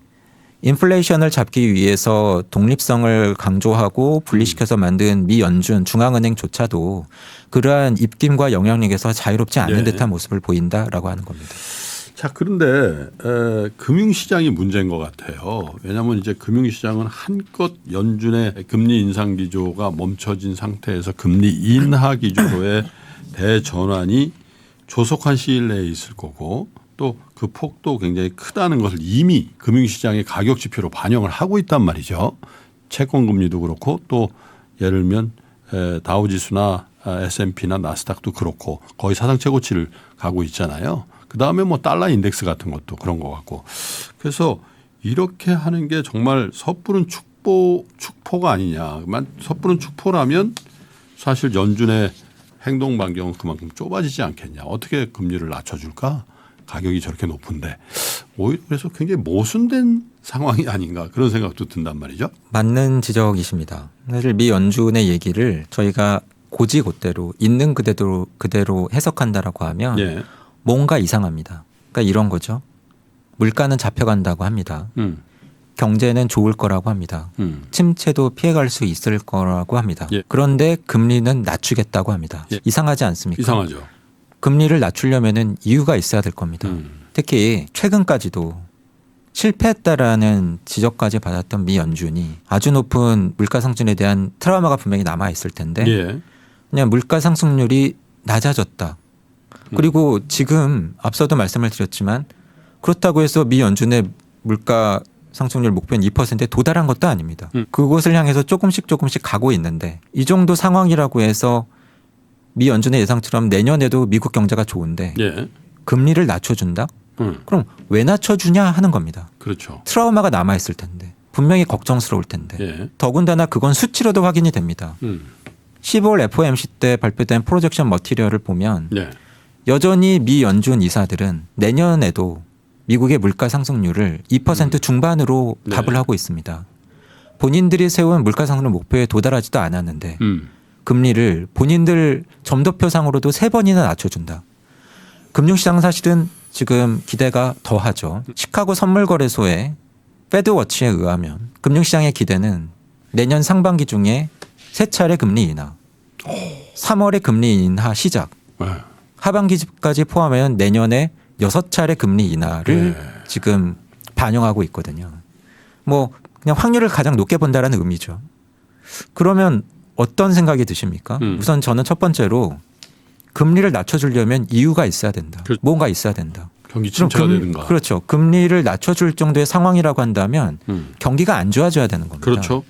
인플레이션을 잡기 위해서 독립성을 강조하고 분리시켜서 만든 미 연준 중앙은행조차도 그러한 입김과 영향력에서 자유롭지 않는 네. 듯한 모습을 보인다라고 하는 겁니다. 자, 그런데 금융시장이 문제인 것 같아요. 왜냐하면 이제 금융시장은 한껏 연준의 금리 인상 기조가 멈춰진 상태에서 금리 인하 기조로의 대전환이 조속한 시일 내에 있을 거고 또 그 폭도 굉장히 크다는 것을 이미 금융시장의 가격 지표로 반영을 하고 있단 말이죠. 채권 금리도 그렇고 또 예를 들면 다우지수나 S&P나 나스닥도 그렇고 거의 사상 최고치를 가고 있잖아요. 그다음에 뭐 달러 인덱스 같은 것도 그런 것 같고. 그래서 이렇게 하는 게 정말 섣부른 축포가 아니냐. 섣부른 축포라면 사실 연준의 행동 반경은 그만큼 좁아지지 않겠냐. 어떻게 금리를 낮춰줄까? 가격이 저렇게 높은데. 오히려 그래서 굉장히 모순된 상황이 아닌가 그런 생각도 든단 말이죠. 맞는 지적이십니다. 사실 미 연준의 얘기를 저희가 고지고대로 있는 그대로 해석한다라고 하면 예. 뭔가 이상합니다. 그러니까 이런 거죠. 물가는 잡혀간다고 합니다. 경제는 좋을 거라고 합니다. 침체도 피해갈 수 있을 거라고 합니다. 예. 그런데 금리는 낮추겠다고 합니다. 예. 이상하지 않습니까? 이상하죠. 금리를 낮추려면은 이유가 있어야 될 겁니다. 특히 최근까지도 실패했다라는 지적까지 받았던 미 연준이 아주 높은 물가 상승에 대한 트라우마가 분명히 남아 있을 텐데 예. 그냥 물가 상승률이 낮아졌다. 그리고 지금 앞서도 말씀을 드렸지만 그렇다고 해서 미 연준의 물가 상승률 목표는 2%에 도달한 것도 아닙니다. 그곳을 향해서 조금씩 가고 있는데 이 정도 상황이라고 해서 미 연준의 예상처럼 내년에도 미국 경제가 좋은데 예. 금리를 낮춰준다? 그럼 왜 낮춰주냐 하는 겁니다. 그렇죠. 트라우마가 남아있을 텐데 분명히 걱정스러울 텐데 예. 더군다나 그건 수치로도 확인이 됩니다. 15월 FOMC 때 발표된 프로젝션 머티리얼을 보면 네. 여전히 미 연준 이사들은 내년에도 미국의 물가 상승률을 2% 중반으로 네. 답을 하고 있습니다. 본인들이 세운 물가 상승 목표에 도달하지도 않았는데 금리를 본인들 점도표상으로도 3번이나 낮춰준다. 금융시장 사실은 지금 기대가 더하죠. 시카고 선물거래소의 패드워치에 의하면 금융시장의 기대는 내년 상반기 중에 3차례 금리 인하, 3월에 금리 인하 시작, 네. 하반기까지 포함하면 내년에 6차례 금리 인하를 지금 반영하고 있거든요. 뭐 그냥 확률을 가장 높게 본다라는 의미죠. 그러면 어떤 생각이 드십니까? 우선 저는 첫 번째로 금리를 낮춰주려면 이유가 있어야 된다. 뭔가 있어야 된다. 경기 침체가 되는가. 그렇죠. 금리를 낮춰줄 정도의 상황이라고 한다면 경기가 안 좋아져야 되는 겁니다. 그렇죠.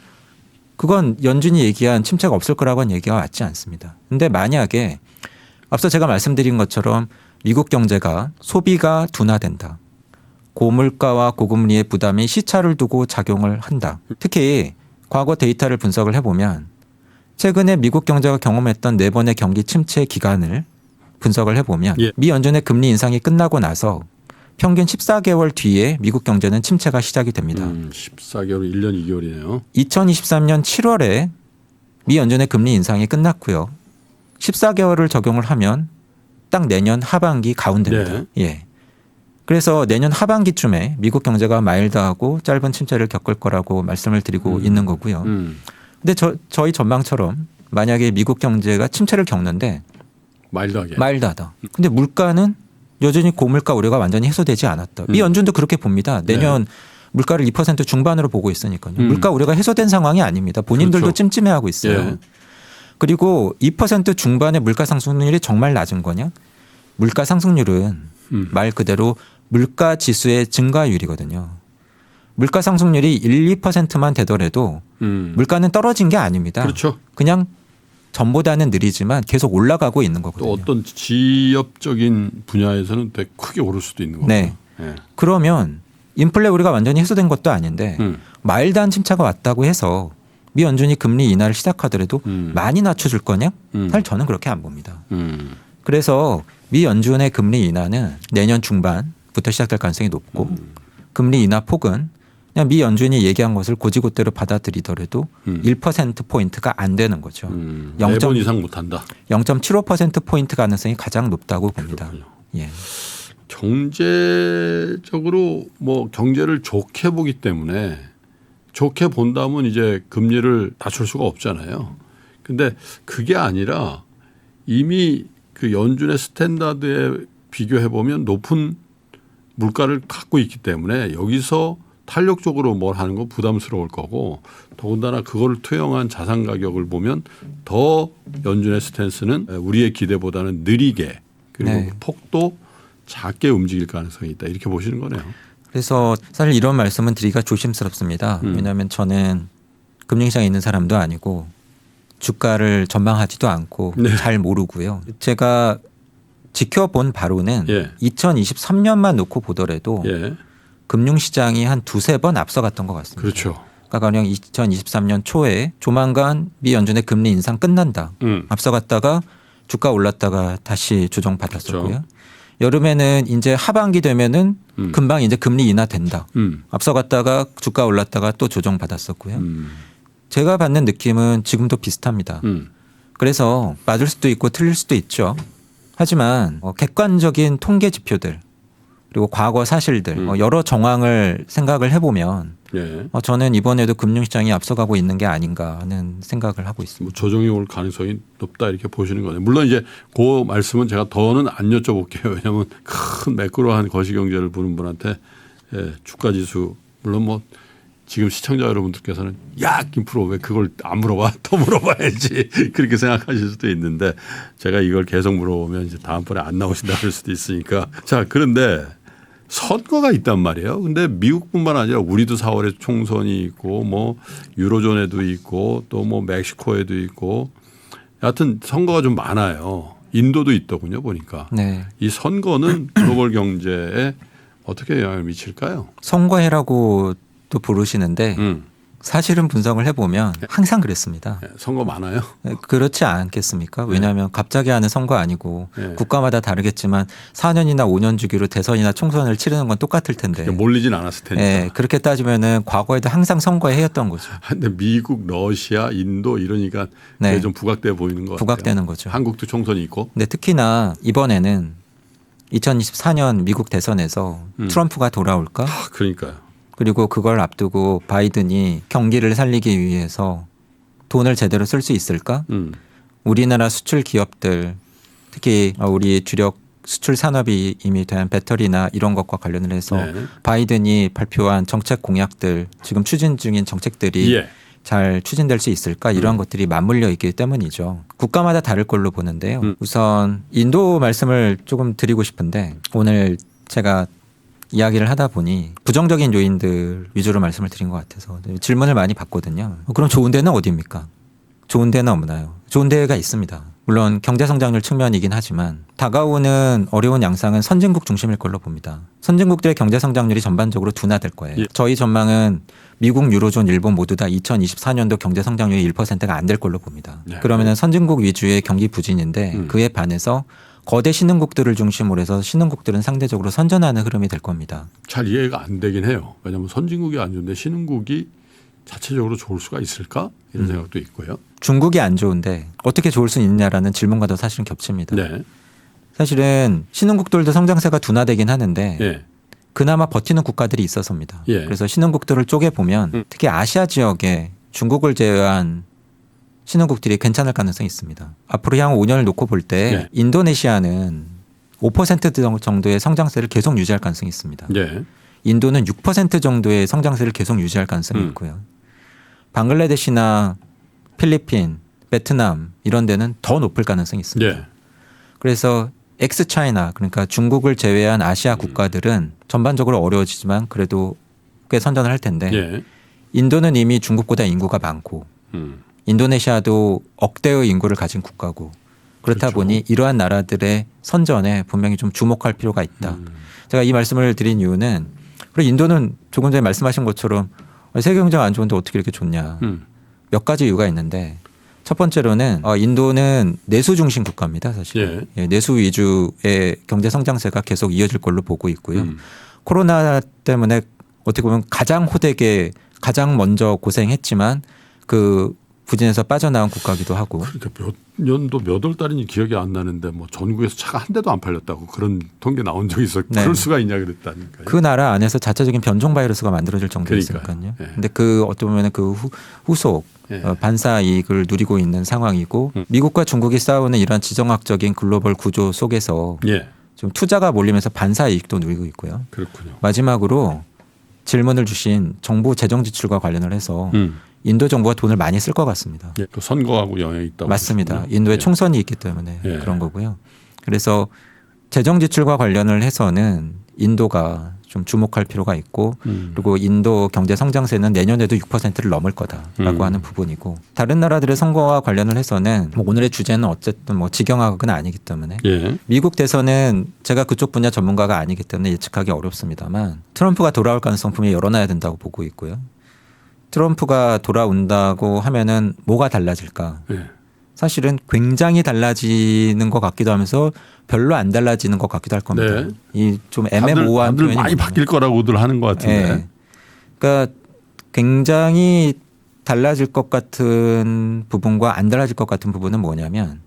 그건 연준이 얘기한 침체가 없을 거라고는 얘기가 맞지 않습니다. 근데 만약에 앞서 제가 말씀드린 것처럼 미국 경제가 소비가 둔화된다. 고물가와 고금리의 부담이 시차를 두고 작용을 한다. 특히 과거 데이터를 분석을 해보면 최근에 미국 경제가 경험했던 4번의 경기 침체 기간을 분석을 해보면 예. 미 연준의 금리 인상이 끝나고 나서 평균 14개월 뒤에 미국 경제는 침체가 시작이 됩니다. 14개월, 1년 2개월이네요. 2023년 7월에 미 연준의 금리 인상이 끝났고요. 14개월을 적용을 하면 딱 내년 하반기 가운데입니다. 네. 예. 그래서 내년 하반기쯤에 미국 경제가 마일드하고 짧은 침체를 겪을 거라고 말씀을 드리고 있는 거고요. 근데 저희 전망처럼 만약에 미국 경제가 침체를 겪는데 마일드하게. 마일드하다. 근데 물가는 여전히 고물가 우려가 완전히 해소되지 않았다. 미 연준도 그렇게 봅니다. 내년 물가를 2% 중반으로 보고 있으니까요. 물가 우려가 해소된 상황이 아닙니다. 본인들도 그렇죠. 찜찜해하고 있어요. 예. 그리고 2% 중반의 물가 상승률이 정말 낮은 거냐? 물가 상승률은 말 그대로 물가 지수의 증가율이거든요. 물가 상승률이 1, 2%만 되더라도 물가는 떨어진 게 아닙니다. 그렇죠. 그냥 전보다는 느리지만 계속 올라가고 있는 또 거거든요. 어떤 지역적인 분야에서는 되게 크게 오를 수도 있는 거고. 네. 예. 그러면 인플레 우려가 완전히 해소된 것도 아닌데 마일드한 침체가 왔다고 해서 미 연준이 금리 인하를 시작하더라도 많이 낮춰줄 거냐? 사실 저는 그렇게 안 봅니다. 그래서 미 연준의 금리 인하는 내년 중반부터 시작될 가능성이 높고 금리 인하 폭은 그냥 미 연준이 얘기한 것을 고지고대로 받아들이더라도 1%포인트가 안 되는 거죠. 4번 이상 못한다. 0.75%포인트 가능성이 가장 높다고 봅니다. 그렇군요. 예. 경제적으로 뭐 경제를 좋게 보기 때문에 좋게 본다면 이제 금리를 낮출 수가 없잖아요. 근데 그게 아니라 이미 그 연준의 스탠다드에 비교해 보면 높은 물가를 갖고 있기 때문에 여기서 탄력적으로 뭘 하는 건 부담스러울 거고 더군다나 그거를 투영한 자산 가격을 보면 더 연준의 스탠스는 우리의 기대보다는 느리게 그리고 네. 폭도 작게 움직일 가능성이 있다 이렇게 보시는 거네요. 그래서 사실 이런 말씀은 드리기가 조심스럽습니다. 왜냐하면 저는 금융시장에 있는 사람도 아니고 주가를 전망하지도 않고 네. 잘 모르고요. 제가 지켜본 바로는 예. 2023년만 놓고 보더라도 예, 금융시장이 한 2-3번 앞서갔던 것 같습니다. 그렇죠. 그러니까 가령 2023년 초에 조만간 미 연준의 금리 인상 끝난다. 앞서갔다가 주가 올랐다가 다시 조정받았었고요. 그렇죠. 여름에는 이제 하반기 되면은 금방 이제 금리 인하 된다. 앞서갔다가 주가 올랐다가 또 조정받았었고요. 제가 받는 느낌은 지금도 비슷합니다. 그래서 맞을 수도 있고 틀릴 수도 있죠. 하지만 객관적인 통계 지표들 그리고 과거 사실들 여러 정황을 생각을 해보면 예. 저는 이번에도 금융시장이 앞서가고 있는 게 아닌가 하는 생각을 하고 있습니다. 뭐 조정이 올 가능성이 높다 이렇게 보시는 거네요. 물론 이제 그 말씀은 제가 더는 안 여쭤볼게요. 왜냐하면 큰 매끄러한 거시경제를 보는 분한테 주가지수 물론 뭐 지금 시청자 여러분들께서는 야 김프로 왜 그걸 안 물어봐 더 물어봐야지 그렇게 생각하실 수도 있는데 제가 이걸 계속 물어보면 이제 다음번에 안 나오신다 그럴 수도 있으니까 자 그런데 선거가 있단 말이에요. 근데 미국뿐만 아니라 우리도 4월에 총선이 있고 뭐 유로존에도 있고 또 뭐 멕시코에도 있고 여하튼 선거가 좀 많아요. 인도도 있더군요 보니까. 네. 이 선거는 글로벌 경제에 어떻게 영향을 미칠까요? 선거해라고 또 부르시는데 사실은 분석을 해보면 항상 그랬습니다. 선거 많아요? 그렇지 않겠습니까? 왜냐하면 갑자기 하는 선거 아니고 네. 국가마다 다르겠지만 4년이나 5년 주기로 대선이나 총선을 치르는 건 똑같을 텐데. 몰리진 않았을 테니까. 네, 그렇게 따지면은 과거에도 항상 선거에 해였던 거죠. 근데 미국, 러시아, 인도 이러니까 네. 그게 좀 부각돼 보이는 것 같아요. 부각되는 거죠. 한국도 총선이 있고. 근데 특히나 이번에는 2024년 미국 대선에서 트럼프가 돌아올까? 그러니까요. 그리고 그걸 앞두고 바이든이 경기를 살리기 위해서 돈을 제대로 쓸 수 있을까? 우리나라 수출 기업들 특히 우리 주력 수출 산업이 이미 된 배터리나 이런 것과 관련을 해서 네. 바이든이 발표한 정책 공약들 지금 추진 중인 정책들이 예. 잘 추진될 수 있을까 이러한 것들이 맞물려 있기 때문이죠. 국가마다 다를 걸로 보는데요. 우선 인도 말씀을 조금 드리고 싶은데 오늘 제가 이야기를 하다 보니 부정적인 요인들 위주로 말씀을 드린 것 같아서 질문을 많이 받거든요. 그럼 좋은 데는 어디입니까? 좋은 데는 없나요? 좋은 데가 있습니다. 물론 경제 성장률 측면이긴 하지만 다가오는 어려운 양상은 선진국 중심일 걸로 봅니다. 선진국들의 경제 성장률이 전반적으로 둔화될 거예요. 예. 저희 전망은 미국, 유로존, 일본 모두 다 2024년도 경제 성장률이 1%가 안 될 걸로 봅니다. 네. 그러면 선진국 위주의 경기 부진인데 그에 반해서 거대 신흥국들을 중심으로 해서 신흥국들은 상대적으로 선전하는 흐름이 될 겁니다. 잘 이해가 안 되긴 해요. 왜냐하면 선진국이 안 좋은데 신흥국이 자체적으로 좋을 수가 있을까? 이런 생각도 있고요. 중국이 안 좋은데 어떻게 좋을 수 있냐라는 질문과도 사실은 겹칩니다. 네. 사실은 신흥국들도 성장세가 둔화되긴 하는데 예. 그나마 버티는 국가들이 있어서입니다. 예. 그래서 신흥국들을 쪼개보면 특히 아시아 지역에 중국을 제외한 신흥국들이 괜찮을 가능성이 있습니다. 앞으로 향후 5년을 놓고 볼 때 예. 인도네시아는 5% 정도의 성장세를 계속 유지할 가능성이 있습니다. 예. 인도는 6% 정도의 성장세를 계속 유지할 가능성이 있고요. 방글라데시나 필리핀, 베트남 이런 데는 더 높을 가능성이 있습니다. 예. 그래서 엑스 차이나 그러니까 중국을 제외한 아시아 국가들은 전반적으로 어려워지지만 그래도 꽤 선전을 할 텐데 예. 인도는 이미 중국보다 인구가 많고 인도네시아도 억대의 인구를 가진 국가고 그렇다 그렇죠. 보니 이러한 나라들의 선전에 분명히 좀 주목할 필요가 있다. 제가 이 말씀을 드린 이유는 그리고 인도는 조금 전에 말씀하신 것처럼 세계 경제가 안 좋은데 어떻게 이렇게 좋냐. 몇 가지 이유가 있는데 첫 번째로는 인도는 내수 중심 국가입니다. 사실 예, 내수 위주의 경제 성장세가 계속 이어질 걸로 보고 있고요. 코로나 때문에 어떻게 보면 가장 호되게 가장 먼저 고생했지만 그 부진에서 빠져나온 국가기도 하고. 그러니까 몇 년도 몇 월 달인지 기억이 안 나는데 뭐 전국에서 차가 한 대도 안 팔렸다고 그런 통계 나온 적이 있어. 네. 그럴 수가 있냐 그랬다니까요. 그 나라 안에서 자체적인 변종 바이러스가 만들어질 정도였으니까요. 그러니까요. 예. 근데 그 어떻게 보면 그 후속 예. 반사 이익을 누리고 있는 상황이고 미국과 중국이 싸우는 이런 지정학적인 글로벌 구조 속에서 예. 좀 투자가 몰리면서 반사 이익도 누리고 있고요. 그렇군요. 마지막으로 질문을 주신 정부 재정 지출과 관련을 해서 인도 정부가 돈을 많이 쓸 것 같습니다. 예. 또 선거하고 영향이 있다고. 맞습니다. 하셨군요. 인도에 예. 총선이 있기 때문에 예. 그런 거고요. 그래서 재정 지출과 관련을 해서는 인도가 좀 주목할 필요가 있고 그리고 인도 경제 성장세는 내년에도 6%를 넘을 거다라고 하는 부분이고 다른 나라들의 선거와 관련을 해서는 뭐 오늘의 주제는 어쨌든 뭐 지경학은 아니기 때문에 예. 미국 대선은 제가 그쪽 분야 전문가가 아니기 때문에 예측하기 어렵습니다만 트럼프가 돌아올 가능성 분명히 열어놔야 된다고 보고 있고요. 트럼프가 돌아온다고 하면은 뭐가 달라질까? 예. 사실은 굉장히 달라지는 것 같기도 하면서 별로 안 달라지는 것 같기도 할 겁니다. 네. 이 좀 다들 애매모호한 표현이 많이 바뀔 거라고들 하는 것 같은데. 예. 그러니까 굉장히 달라질 것 같은 부분과 안 달라질 것 같은 부분은 뭐냐면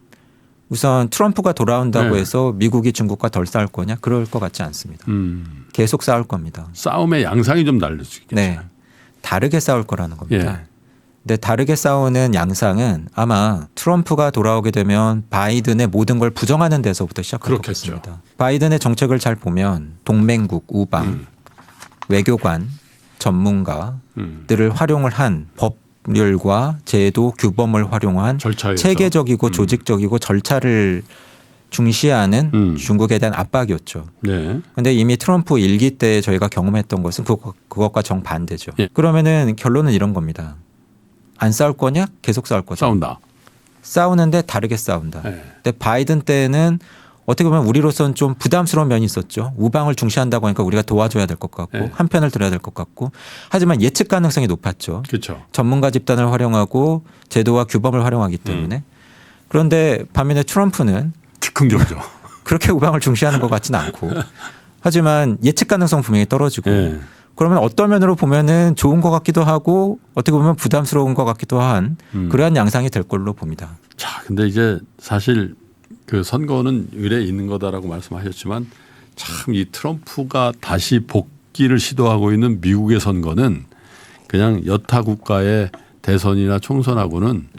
우선 트럼프가 돌아온다고 네. 해서 미국이 중국과 덜 싸울 거냐? 그럴 것 같지 않습니다. 계속 싸울 겁니다. 싸움의 양상이 좀 다를 수 있겠죠. 네. 다르게 싸울 거라는 겁니다. 예. 근데 다르게 싸우는 양상은 아마 트럼프가 돌아오게 되면 바이든의 모든 걸 부정하는 데서부터 시작할 것 그렇겠죠. 같습니다. 바이든의 정책을 잘 보면 동맹국, 우방, 외교관, 전문가들을 활용을 한 법률과 제도, 규범을 활용한 절차에서. 체계적이고 조직적이고 절차를 중시하는 중국에 대한 압박이었죠. 네. 근데 이미 트럼프 1기 때 저희가 경험했던 것은 그것과 정반대죠. 예. 그러면은 결론은 이런 겁니다. 안 싸울 거냐? 계속 싸울 거죠. 싸운다. 싸우는데 다르게 싸운다. 네. 근데 바이든 때는 어떻게 보면 우리로서는 좀 부담스러운 면이 있었죠. 우방을 중시한다고 하니까 우리가 도와줘야 될 것 같고 네. 한편을 들어야 될 것 같고 하지만 예측 가능성이 높았죠. 그렇죠. 전문가 집단을 활용하고 제도와 규범을 활용하기 때문에 그런데 반면에 트럼프는 즉흥적이죠. 그렇게 우방을 중시하는 것 같지는 않고 하지만 예측 가능성 분명히 떨어지고 네. 그러면 어떤 면으로 보면은 좋은 것 같기도 하고 어떻게 보면 부담스러운 것 같기도 한 그러한 양상이 될 걸로 봅니다. 자, 근데 이제 사실 그 선거는 의례 있는 거다라고 말씀하셨지만 참 이 트럼프가 다시 복귀를 시도하고 있는 미국의 선거는 그냥 여타 국가의 대선이나 총선하고는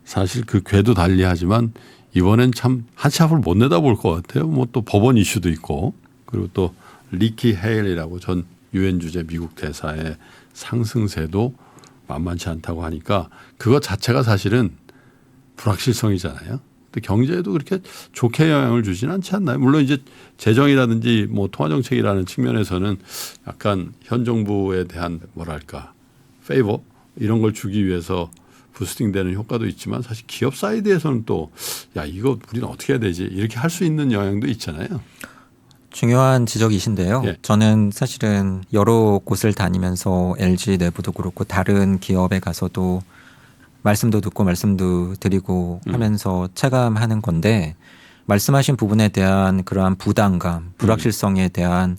사실 그 궤도 달리하지만 이번엔 참 한 치 앞을 못 내다볼 것 같아요. 뭐 또 법원 이슈도 있고 그리고 또 리키 헤일이라고 전 유엔 주재 미국 대사의 상승세도 만만치 않다고 하니까 그것 자체가 사실은 불확실성이잖아요. 근데 경제에도 그렇게 좋게 영향을 주지는 않지 않나요? 물론 이제 재정이라든지 뭐 통화정책이라는 측면에서는 약간 현 정부에 대한 뭐랄까 페이버 이런 걸 주기 위해서 부스팅되는 효과도 있지만 사실 기업 사이드에서는 또 야 이거 우리는 어떻게 해야 되지 이렇게 할 수 있는 영향도 있잖아요. 중요한 지적이신데요. 예. 저는 사실은 여러 곳을 다니면서 LG 내부도 그렇고 다른 기업에 가서도 말씀도 듣고 말씀도 드리고 하면서 체감하는 건데 말씀하신 부분에 대한 그러한 부담감, 불확실성에 대한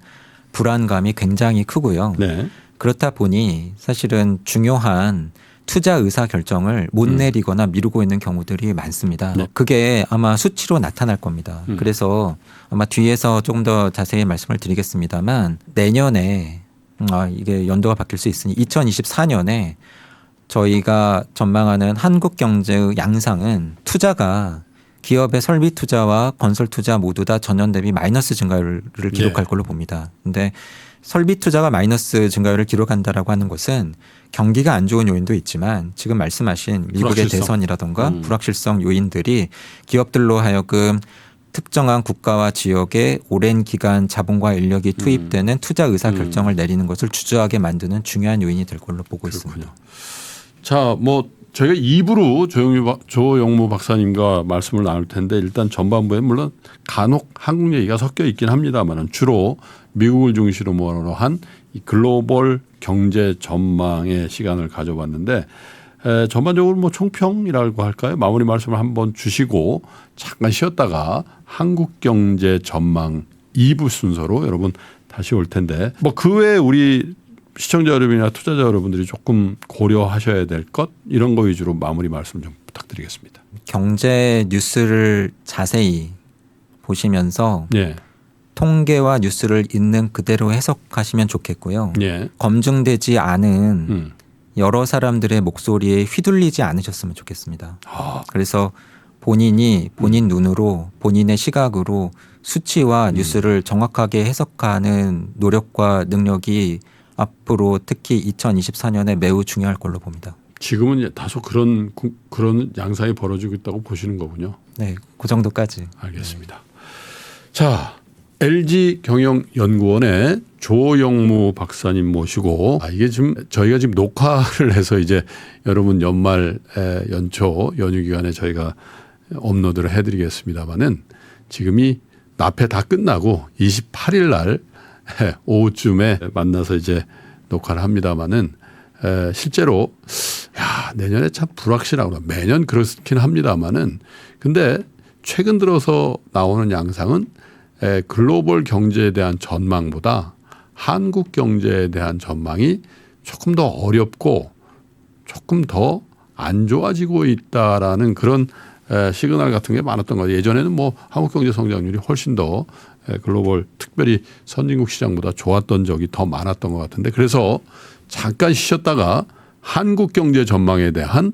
불안감이 굉장히 크고요. 네. 그렇다 보니 사실은 중요한 투자 의사 결정을 못 내리거나 미루고 있는 경우들이 많습니다. 네. 그게 아마 수치로 나타날 겁니다. 그래서 아마 뒤에서 조금 더 자세히 말씀을 드리겠습니다만 내년에 이게 연도가 바뀔 수 있으니 2024년에 저희가 전망하는 한국 경제의 양상은 투자가 기업의 설비 투자와 건설 투자 모두 다 전년 대비 마이너스 증가율을 기록할 걸로 봅니다. 근데 설비 투자가 마이너스 증가율을 기록한다라고 하는 것은 경기가 안 좋은 요인도 있지만 지금 말씀하신 미국의 불확실성. 대선이라든가 불확실성 요인들이 기업들로 하여금 특정한 국가와 지역에 오랜 기간 자본과 인력이 투입되는 투자 의사 결정을 내리는 것을 주저하게 만드는 중요한 요인이 될 걸로 보고 있습니다. 자, 뭐 저희가 2부로 조영무 박사님과 말씀을 나눌 텐데 일단 전반부에 물론 간혹 한국 얘기가 섞여 있긴 합니다만 주로 미국을 중심으로 한 이 글로벌 경제 전망의 시간을 가져봤는데 전반적으로 뭐 총평이라고 할까요? 마무리 말씀을 한번 주시고 잠깐 쉬었다가 한국 경제 전망 2부 순서로 여러분 다시 올 텐데 뭐 그 외에 우리 시청자 여러분이나 투자자 여러분들이 조금 고려하셔야 될 것 이런 거 위주로 마무리 말씀 좀 부탁드리겠습니다. 경제 뉴스를 자세히 보시면서 예. 통계와 뉴스를 있는 그대로 해석하시면 좋겠고요. 예. 검증되지 않은 여러 사람들의 목소리에 휘둘리지 않으셨으면 좋겠습니다. 그래서 본인이 본인 눈으로 본인의 시각으로 수치와 뉴스를 정확하게 해석하는 노력과 능력이 앞으로 특히 2024년에 매우 중요할 걸로 봅니다. 지금은 다소 그런 양상이 벌어지고 있다고 보시는 거군요. 네, 그 정도까지. 알겠습니다. 자, LG 경영연구원의 조영무 박사님 모시고 이게 지금 저희가 지금 녹화를 해서 이제 여러분 연말 연초 연휴 기간에 저희가 업로드를 해드리겠습니다만은 지금이 납회 다 끝나고 28일 날 오후쯤에 만나서 이제 녹화를 합니다만은 실제로 내년에 참 불확실하구나. 매년 그렇긴 합니다만은 근데 최근 들어서 나오는 양상은 글로벌 경제에 대한 전망보다 한국 경제에 대한 전망이 조금 더 어렵고 조금 더 안 좋아지고 있다라는 그런 시그널 같은 게 많았던 거예요. 예전에는 뭐 한국 경제 성장률이 훨씬 더 글로벌 특별히 선진국 시장보다 좋았던 적이 더 많았던 것 같은데 그래서 잠깐 쉬셨다가 한국 경제 전망에 대한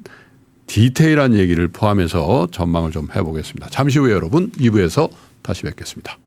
디테일한 얘기를 포함해서 전망을 좀 해보겠습니다. 잠시 후에 여러분 2부에서 다시 뵙겠습니다.